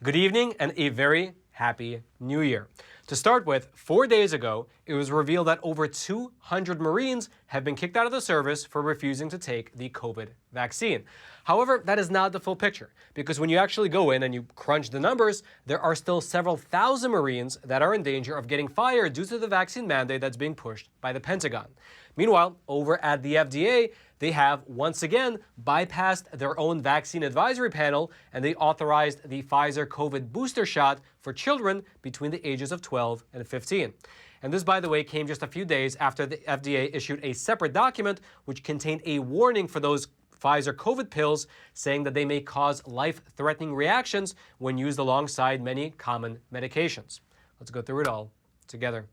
Good evening and a very happy new year. To start with, 4 days ago, it was revealed that over 200 Marines have been kicked out of the service for refusing to take the COVID vaccine. However, that is not the full picture, because when you actually go in and you crunch the numbers, there are still several thousand Marines that are in danger of getting fired due to the vaccine mandate that's being pushed by the Pentagon. Meanwhile, over at the FDA, they have once again bypassed their own vaccine advisory panel, and they authorized the Pfizer COVID booster shot for children between the ages of 12 and 15. And this, by the way, came just a few days after the FDA issued a separate document which contained a warning for those Pfizer COVID pills, saying that they may cause life-threatening reactions when used alongside many common medications. Let's go through it all together.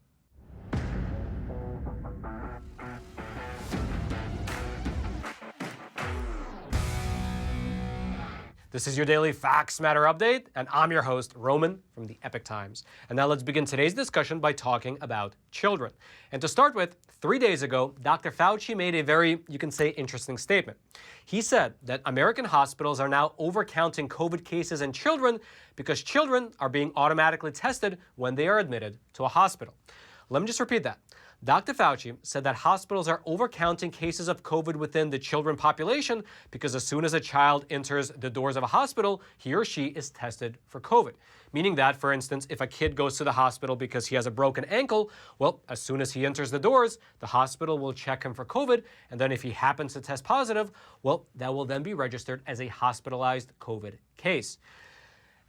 This is your daily Facts Matter update, and I'm your host, Roman, from the Epoch Times. And now let's begin today's discussion by talking about children. And to start with, 3 days ago, Dr. Fauci made a very, you can say, interesting statement. He said that American hospitals are now overcounting COVID cases in children because children are being automatically tested when they are admitted to a hospital. Let me just repeat that. Dr. Fauci said that hospitals are overcounting cases of COVID within the children population because as soon as a child enters the doors of a hospital, he or she is tested for COVID. Meaning that, for instance, if a kid goes to the hospital because he has a broken ankle, well, as soon as he enters the doors, the hospital will check him for COVID, and then if he happens to test positive, well, that will then be registered as a hospitalized COVID case.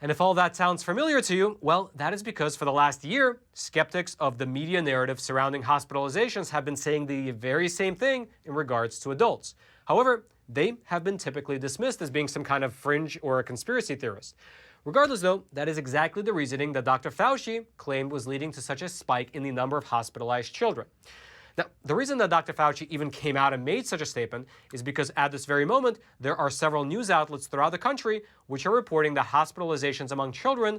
And if all that sounds familiar to you, well, that is because for the last year, skeptics of the media narrative surrounding hospitalizations have been saying the very same thing in regards to adults. However, they have been typically dismissed as being some kind of fringe or a conspiracy theorist. Regardless, though, that is exactly the reasoning that Dr. Fauci claimed was leading to such a spike in the number of hospitalized children. Now, the reason that Dr. Fauci even came out and made such a statement is because at this very moment, there are several news outlets throughout the country which are reporting that hospitalizations among children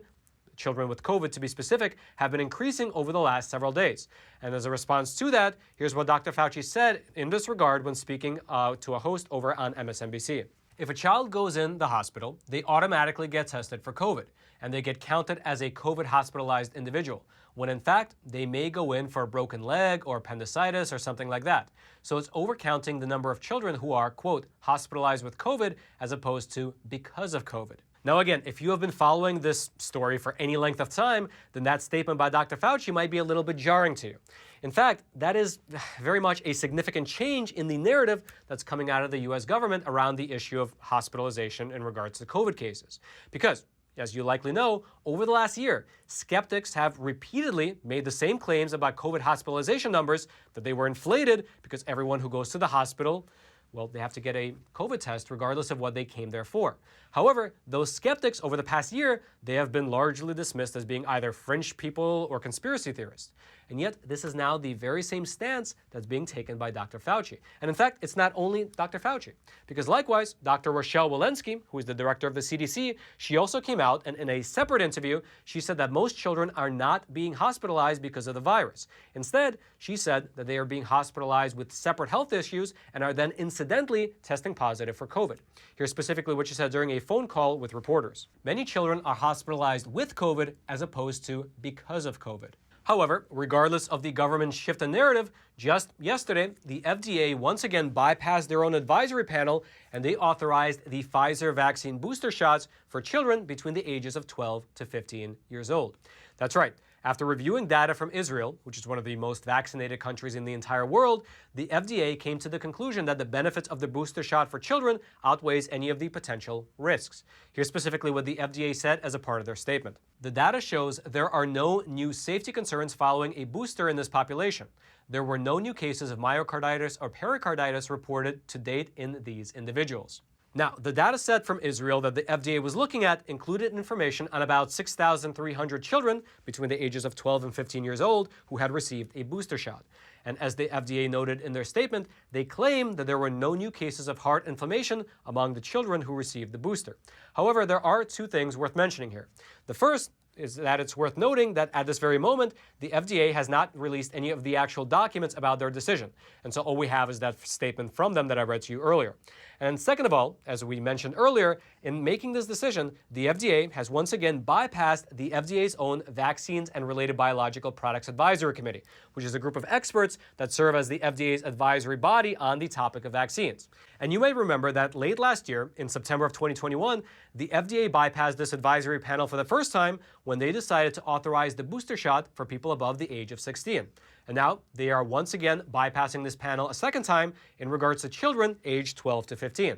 with COVID to be specific, have been increasing over the last several days. And as a response to that, here's what Dr. Fauci said in this regard when speaking to a host over on MSNBC. If a child goes in the hospital, they automatically get tested for COVID, and they get counted as a COVID hospitalized individual, when in fact, they may go in for a broken leg or appendicitis or something like that. So it's overcounting the number of children who are, quote, hospitalized with COVID as opposed to because of COVID. Now again, if you have been following this story for any length of time, then that statement by Dr. Fauci might be a little bit jarring to you. In fact, that is very much a significant change in the narrative that's coming out of the US government around the issue of hospitalization in regards to COVID cases. Because, as you likely know, over the last year, skeptics have repeatedly made the same claims about COVID hospitalization numbers, that they were inflated because everyone who goes to the hospital, well, they have to get a COVID test regardless of what they came there for. However, those skeptics over the past year, they have been largely dismissed as being either fringe people or conspiracy theorists. And yet, this is now the very same stance that's being taken by Dr. Fauci. And in fact, it's not only Dr. Fauci, because likewise, Dr. Rochelle Walensky, who is the director of the CDC, she also came out and in a separate interview, she said that most children are not being hospitalized because of the virus. Instead, she said that they are being hospitalized with separate health issues and are then incidentally testing positive for COVID. Here's specifically what she said during a phone call with reporters. Many children are hospitalized with COVID as opposed to because of COVID. However, regardless of the government's shift in narrative, just yesterday, the FDA once again bypassed their own advisory panel and they authorized the Pfizer vaccine booster shots for children between the ages of 12 to 15 years old. That's right. After reviewing data from Israel, which is one of the most vaccinated countries in the entire world, the FDA came to the conclusion that the benefits of the booster shot for children outweighs any of the potential risks. Here's specifically what the FDA said as a part of their statement. The data shows there are no new safety concerns following a booster in this population. There were no new cases of myocarditis or pericarditis reported to date in these individuals. Now, the data set from Israel that the FDA was looking at included information on about 6,300 children between the ages of 12 and 15 years old who had received a booster shot. And as the FDA noted in their statement, they claim that there were no new cases of heart inflammation among the children who received the booster. However, there are two things worth mentioning here. The first is that it's worth noting that at this very moment, the FDA has not released any of the actual documents about their decision. And so all we have is that statement from them that I read to you earlier. And second of all, as we mentioned earlier, in making this decision, the FDA has once again bypassed the FDA's own Vaccines and Related Biological Products Advisory Committee, which is a group of experts that serve as the FDA's advisory body on the topic of vaccines. And you may remember that late last year, in September of 2021, the FDA bypassed this advisory panel for the first time when they decided to authorize the booster shot for people above the age of 16. And now they are once again bypassing this panel a second time in regards to children aged 12 to 15.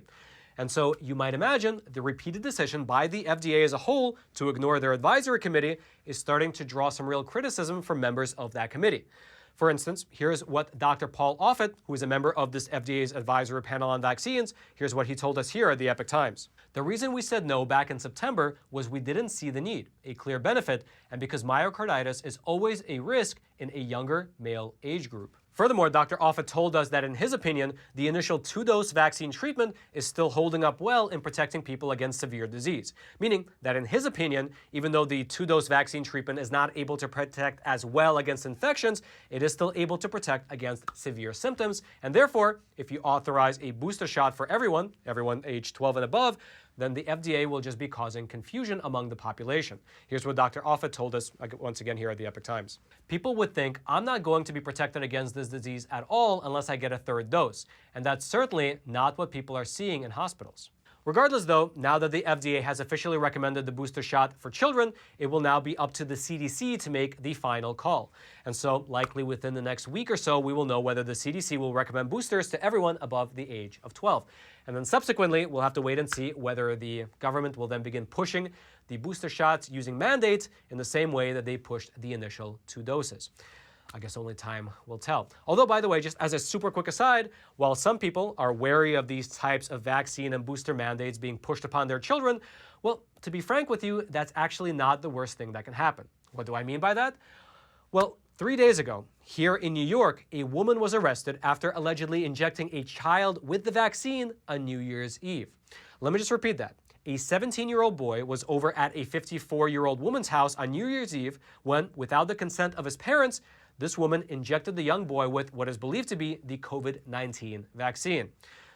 And so you might imagine the repeated decision by the FDA as a whole to ignore their advisory committee is starting to draw some real criticism from members of that committee. For instance, here's what Dr. Paul Offit, who is a member of this FDA's advisory panel on vaccines, here's what he told us here at the Epoch Times. The reason we said no back in September was we didn't see the need, a clear benefit, and because myocarditis is always a risk in a younger male age group. Furthermore, Dr. Offit told us that in his opinion, the initial 2-dose vaccine treatment is still holding up well in protecting people against severe disease. Meaning that in his opinion, even though the 2-dose vaccine treatment is not able to protect as well against infections, it is still able to protect against severe symptoms. And therefore, if you authorize a booster shot for everyone age 12 and above, then the FDA will just be causing confusion among the population. Here's what Dr. Offit told us once again here at the Epoch Times. People would think, I'm not going to be protected against this disease at all unless I get a 3rd dose. And that's certainly not what people are seeing in hospitals. Regardless, though, now that the FDA has officially recommended the booster shot for children, it will now be up to the CDC to make the final call. And so, likely within the next week or so, we will know whether the CDC will recommend boosters to everyone above the age of 12. And then subsequently, we'll have to wait and see whether the government will then begin pushing the booster shots using mandates in the same way that they pushed the initial 2 doses. I guess only time will tell. Although, by the way, just as a super quick aside, while some people are wary of these types of vaccine and booster mandates being pushed upon their children, well, to be frank with you, that's actually not the worst thing that can happen. What do I mean by that? Well, 3 days ago, here in New York, a woman was arrested after allegedly injecting a child with the vaccine on New Year's Eve. Let me just repeat that. A 17-year-old boy was over at a 54-year-old woman's house on New Year's Eve when, without the consent of his parents, this woman injected the young boy with what is believed to be the COVID-19 vaccine.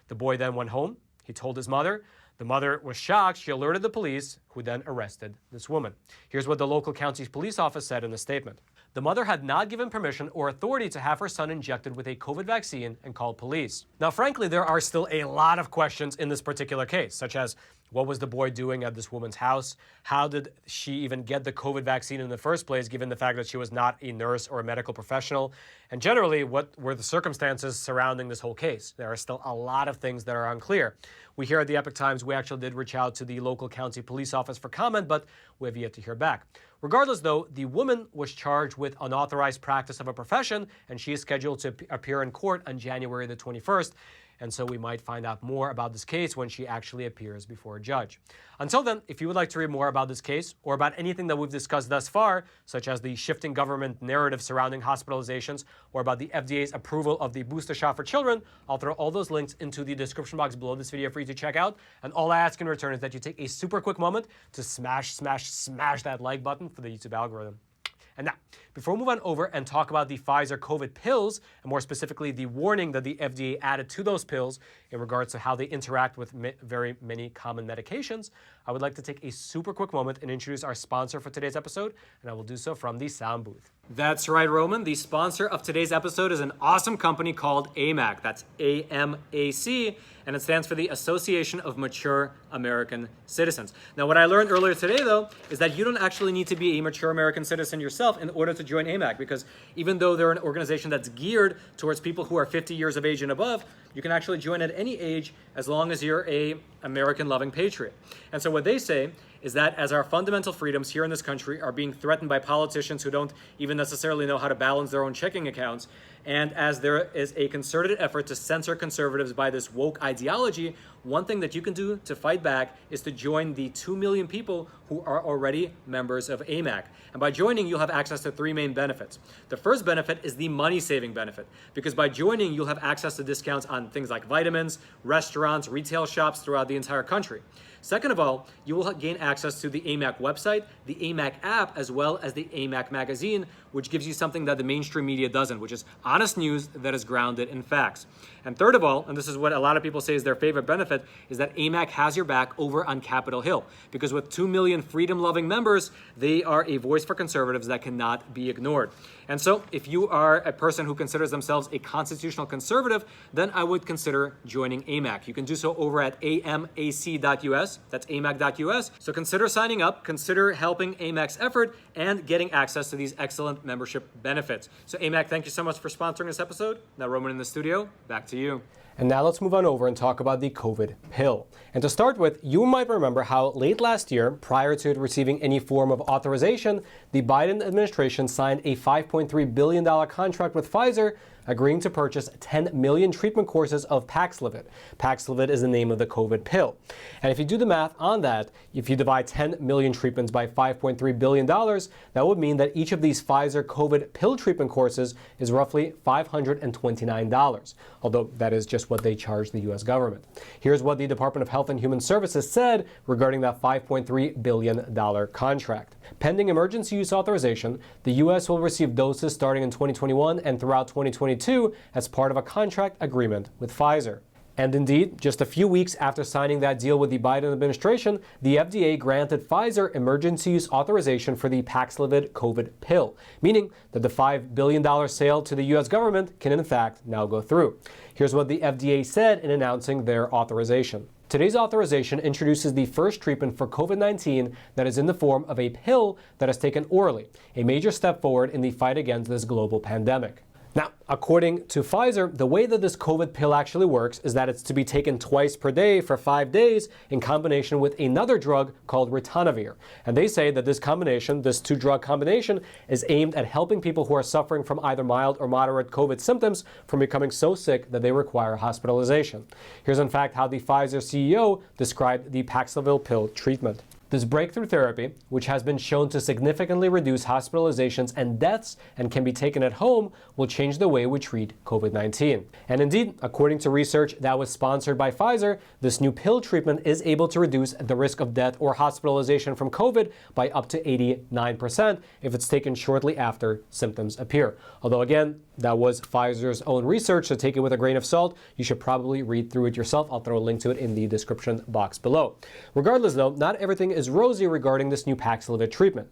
The boy then went home. He told his mother. The mother was shocked. She alerted the police, who then arrested this woman. Here's what the local county's police office said in a statement. The mother had not given permission or authority to have her son injected with a COVID vaccine and called police. Now, frankly, there are still a lot of questions in this particular case, such as what was the boy doing at this woman's house? How did she even get the COVID vaccine in the first place, given the fact that she was not a nurse or a medical professional? And generally, what were the circumstances surrounding this whole case? There are still a lot of things that are unclear. We here at the Epoch Times, we actually did reach out to the local county police office for comment, but we have yet to hear back. Regardless, though, the woman was charged with unauthorized practice of a profession, and she is scheduled to appear in court on January the 21st. And so we might find out more about this case when she actually appears before a judge. Until then, if you would like to read more about this case or about anything that we've discussed thus far, such as the shifting government narrative surrounding hospitalizations or about the FDA's approval of the booster shot for children, I'll throw all those links into the description box below this video for you to check out. And all I ask in return is that you take a super quick moment to smash that like button for the YouTube algorithm. And now, before we move on over and talk about the Pfizer COVID pills, and more specifically the warning that the FDA added to those pills in regards to how they interact with very many common medications, I would like to take a super quick moment and introduce our sponsor for today's episode, and I will do so from the sound booth. That's right, Roman. The sponsor of today's episode is an awesome company called AMAC. That's AMAC, and it stands for the Association of Mature American Citizens. Now, what I learned earlier today, though, is that you don't actually need to be a mature American citizen yourself in order to join AMAC, because even though they're an organization that's geared towards people who are 50 years of age and above, you can actually join at any age as long as you're a American-loving patriot. And so what they say is that as our fundamental freedoms here in this country are being threatened by politicians who don't even necessarily know how to balance their own checking accounts, and as there is a concerted effort to censor conservatives by this woke ideology, one thing that you can do to fight back is to join the 2 million people who are already members of AMAC. And by joining, you'll have access to 3 main benefits. The first benefit is the money-saving benefit, because by joining, you'll have access to discounts on things like vitamins, restaurants, retail shops throughout the entire country. Second of all, you will gain access to the AMAC website, the AMAC app, as well as the AMAC magazine, which gives you something that the mainstream media doesn't, which is honest news that is grounded in facts. And third of all, and this is what a lot of people say is their favorite benefit, is that AMAC has your back over on Capitol Hill. Because with 2 million freedom-loving members, they are a voice for conservatives that cannot be ignored. And so if you are a person who considers themselves a constitutional conservative, then I would consider joining AMAC. You can do so over at amac.us. That's amac.us. So consider signing up, consider helping AMAC's effort, and getting access to these excellent membership benefits. So AMAC, thank you so much for sponsoring this episode. Now, Roman in the studio, back to you. And now let's move on over and talk about the COVID pill. And to start with, you might remember how late last year, prior to it receiving any form of authorization, the Biden administration signed a $5.3 billion contract with Pfizer, agreeing to purchase 10 million treatment courses of Paxlovid. Paxlovid is the name of the COVID pill. And if you do the math on that, if you divide 10 million treatments by $5.3 billion, that would mean that each of these Pfizer COVID pill treatment courses is roughly $529, although that is just what they charge the U.S. government. Here's what the Department of Health and Human Services said regarding that $5.3 billion contract. Pending emergency use authorization, the U.S. will receive doses starting in 2021 and throughout 2022 as part of a contract agreement with Pfizer. And indeed, just a few weeks after signing that deal with the Biden administration, the FDA granted Pfizer emergency use authorization for the Paxlovid COVID pill, meaning that the $5 billion sale to the U.S. government can in fact now go through. Here's what the FDA said in announcing their authorization. Today's authorization introduces the first treatment for COVID-19 that is in the form of a pill that is taken orally, a major step forward in the fight against this global pandemic. Now, according to Pfizer, the way that this COVID pill actually works is that it's to be taken twice per day for 5 days in combination with another drug called ritonavir. And they say that this combination, this two-drug combination, is aimed at helping people who are suffering from either mild or moderate COVID symptoms from becoming so sick that they require hospitalization. Here's in fact how the Pfizer CEO described the Paxlovid pill treatment. This breakthrough therapy, which has been shown to significantly reduce hospitalizations and deaths and can be taken at home, will change the way we treat COVID-19. And indeed, according to research that was sponsored by Pfizer, this new pill treatment is able to reduce the risk of death or hospitalization from COVID by up to 89% if it's taken shortly after symptoms appear. Although again, that was Pfizer's own research, so take it with a grain of salt. You should probably read through it yourself. I'll throw a link to it in the description box below. Regardless though, not everything is rosy regarding this new Paxlovid treatment.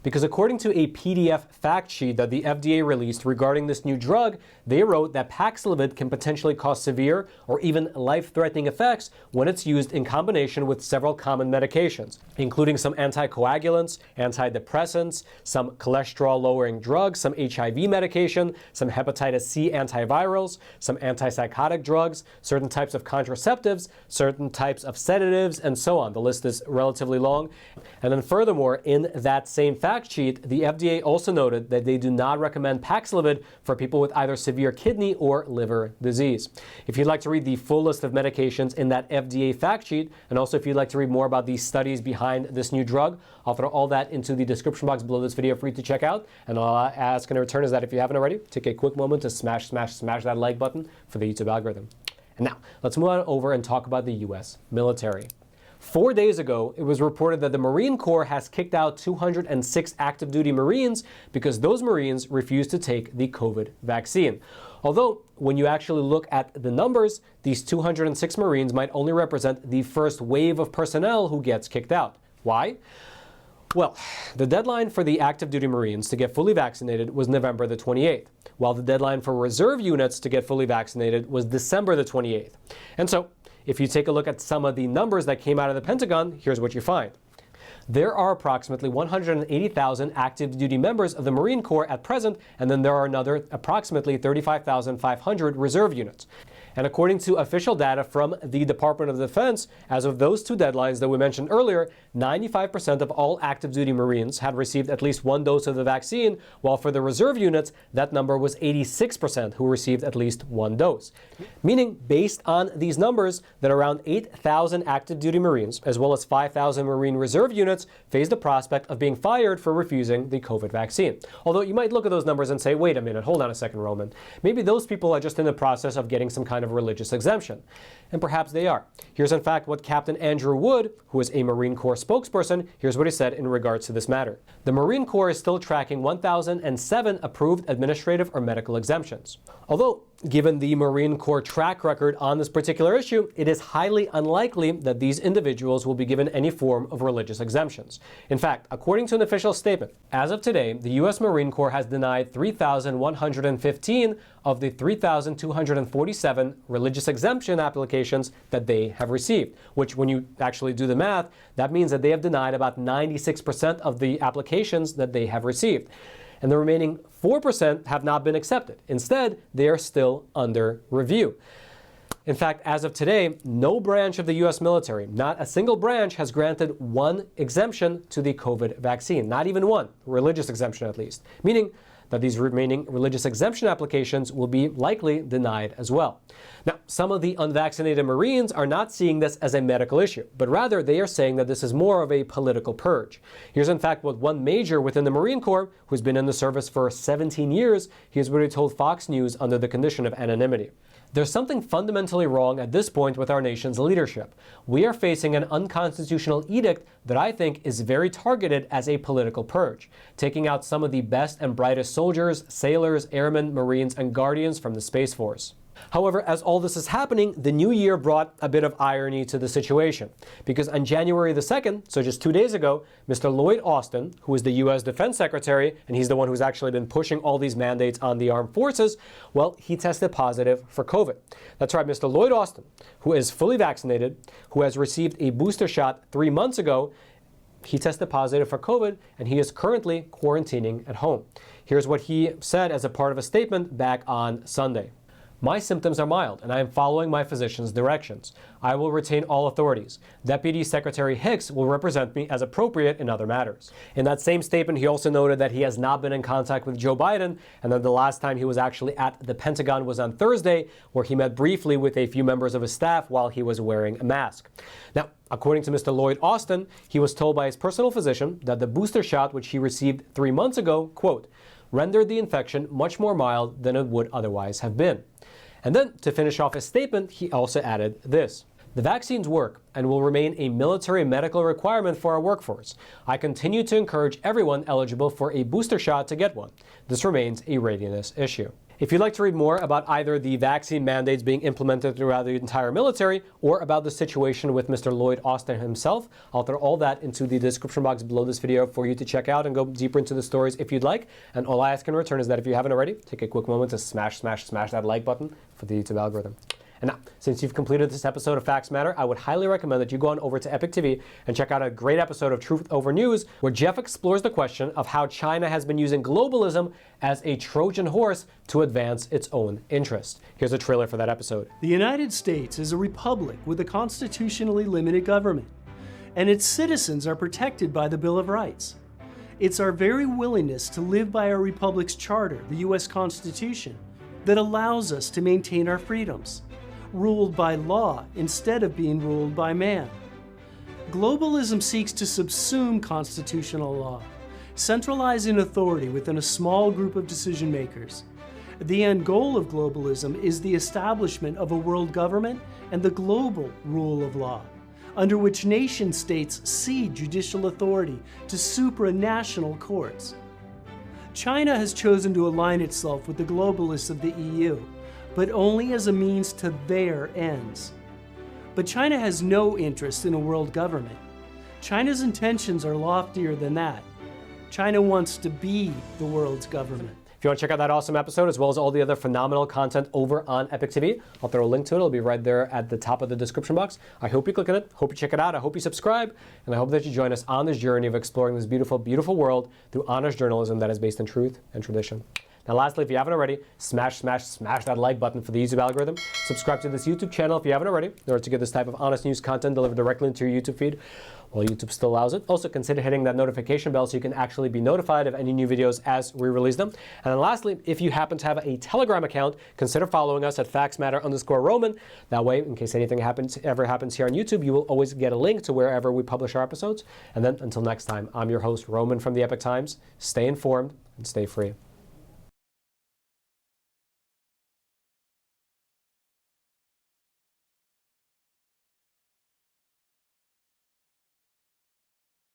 Because according to a PDF fact sheet that the FDA released regarding this new drug, they wrote that Paxlovid can potentially cause severe or even life-threatening effects when it's used in combination with several common medications, including some anticoagulants, antidepressants, some cholesterol-lowering drugs, some HIV medication, some hepatitis C antivirals, some antipsychotic drugs, certain types of contraceptives, certain types of sedatives, and so on. The list is relatively long. And then furthermore, in that same fact sheet, the FDA also noted that they do not recommend Paxlovid for people with either severe kidney or liver disease. If you'd like to read the full list of medications in that FDA fact sheet, and also if you'd like to read more about the studies behind this new drug, I'll throw all that into the description box below this video for you to check out. And all I ask in return is that if you haven't already, take a quick moment to smash that like button for the YouTube algorithm. And now, let's move on over and talk about the U.S. military. 4 days ago, it was reported that the Marine Corps has kicked out 206 active duty Marines because those Marines refused to take the COVID vaccine. Although, when you actually look at the numbers, these 206 Marines might only represent the first wave of personnel who gets kicked out. Why? Well, the deadline for the active duty Marines to get fully vaccinated was November the 28th, while the deadline for reserve units to get fully vaccinated was December the 28th. And so, if you take a look at some of the numbers that came out of the Pentagon, here's what you find. There are approximately 180,000 active duty members of the Marine Corps at present, and then there are another approximately 35,500 reserve units. And according to official data from the Department of Defense, as of those two deadlines that we mentioned earlier, 95% of all active duty Marines had received at least one dose of the vaccine, while for the reserve units, that number was 86% who received at least one dose. Meaning, based on these numbers, that around 8,000 active duty Marines, as well as 5,000 Marine reserve units, face the prospect of being fired for refusing the COVID vaccine. Although you might look at those numbers and say, wait a minute, hold on a second, Roman. Maybe those people are just in the process of getting some kind of religious exemption. And perhaps they are. Here's in fact what Captain Andrew Wood, who is a Marine Corps spokesperson. Here's what he said in regards to this matter. The Marine Corps is still tracking 1,007 approved administrative or medical exemptions. Although, given the Marine Corps track record on this particular issue, it is highly unlikely that these individuals will be given any form of religious exemptions. In fact, according to an official statement, as of today, the U.S. Marine Corps has denied 3,115 of the 3,247 religious exemption applications that they have received, which when you actually do the math, that means that they have denied about 96% of the applications that they have received. And the remaining 4% have not been accepted. Instead, they are still under review. In fact, as of today, no branch of the U.S. military, not a single branch, has granted one exemption to the COVID vaccine. Not even one, religious exemption at least. Meaning that these remaining religious exemption applications will be likely denied as well. Now, some of the unvaccinated Marines are not seeing this as a medical issue, but rather they are saying that this is more of a political purge. Here's in fact what one major within the Marine Corps, who's been in the service for 17 years, here's what he told Fox News under the condition of anonymity. There's something fundamentally wrong at this point with our nation's leadership. We are facing an unconstitutional edict that I think is very targeted as a political purge, taking out some of the best and brightest soldiers, sailors, airmen, Marines, and Guardians from the Space Force. However, as all this is happening, the new year brought a bit of irony to the situation. Because on January the 2nd, so just 2 days ago, Mr. Lloyd Austin, who is the U.S. Defense Secretary, and he's the one who's actually been pushing all these mandates on the armed forces, well, he tested positive for COVID. That's right, Mr. Lloyd Austin, who is fully vaccinated, who has received a booster shot 3 months ago, he tested positive for COVID, and he is currently quarantining at home. Here's what he said as a part of a statement back on Sunday. My symptoms are mild, and I am following my physician's directions. I will retain all authorities. Deputy Secretary Hicks will represent me as appropriate in other matters. In that same statement, he also noted that he has not been in contact with Joe Biden, and that the last time he was actually at the Pentagon was on Thursday, where he met briefly with a few members of his staff while he was wearing a mask. Now, according to Mr. Lloyd Austin, he was told by his personal physician that the booster shot, which he received 3 months ago, quote, rendered the infection much more mild than it would otherwise have been. And then, to finish off his statement, he also added this. The vaccines work and will remain a military medical requirement for our workforce. I continue to encourage everyone eligible for a booster shot to get one. This remains a readiness issue. If you'd like to read more about either the vaccine mandates being implemented throughout the entire military or about the situation with Mr. Lloyd Austin himself, I'll throw all that into the description box below this video for you to check out and go deeper into the stories if you'd like. And all I ask in return is that if you haven't already, take a quick moment to smash that like button for the YouTube algorithm. And now, since you've completed this episode of Facts Matter, I would highly recommend that you go on over to Epoch TV and check out a great episode of Truth Over News, where Jeff explores the question of how China has been using globalism as a Trojan horse to advance its own interests. Here's a trailer for that episode. The United States is a republic with a constitutionally limited government, and its citizens are protected by the Bill of Rights. It's our very willingness to live by our republic's charter, the U.S. Constitution, that allows us to maintain our freedoms, ruled by law instead of being ruled by man. Globalism seeks to subsume constitutional law, centralizing authority within a small group of decision makers. The end goal of globalism is the establishment of a world government and the global rule of law, under which nation states cede judicial authority to supranational courts. China has chosen to align itself with the globalists of the EU, but only as a means to their ends. But China has no interest in a world government. China's intentions are loftier than that. China wants to be the world's government. If you want to check out that awesome episode, as well as all the other phenomenal content over on Epoch TV, I'll throw a link to it. It'll be right there at the top of the description box. I hope you click on it, hope you check it out, I hope you subscribe, and I hope that you join us on this journey of exploring this beautiful, beautiful world through honest journalism that is based in truth and tradition. Now lastly, if you haven't already, smash that like button for the YouTube algorithm. Subscribe to this YouTube channel if you haven't already, in order to get this type of honest news content delivered directly into your YouTube feed while YouTube still allows it. Also, consider hitting that notification bell so you can actually be notified of any new videos as we release them. And then lastly, if you happen to have a Telegram account, consider following us at FactsMatter_Roman. That way, in case anything ever happens here on YouTube, you will always get a link to wherever we publish our episodes. And then until next time, I'm your host, Roman from the Epoch Times. Stay informed and stay free.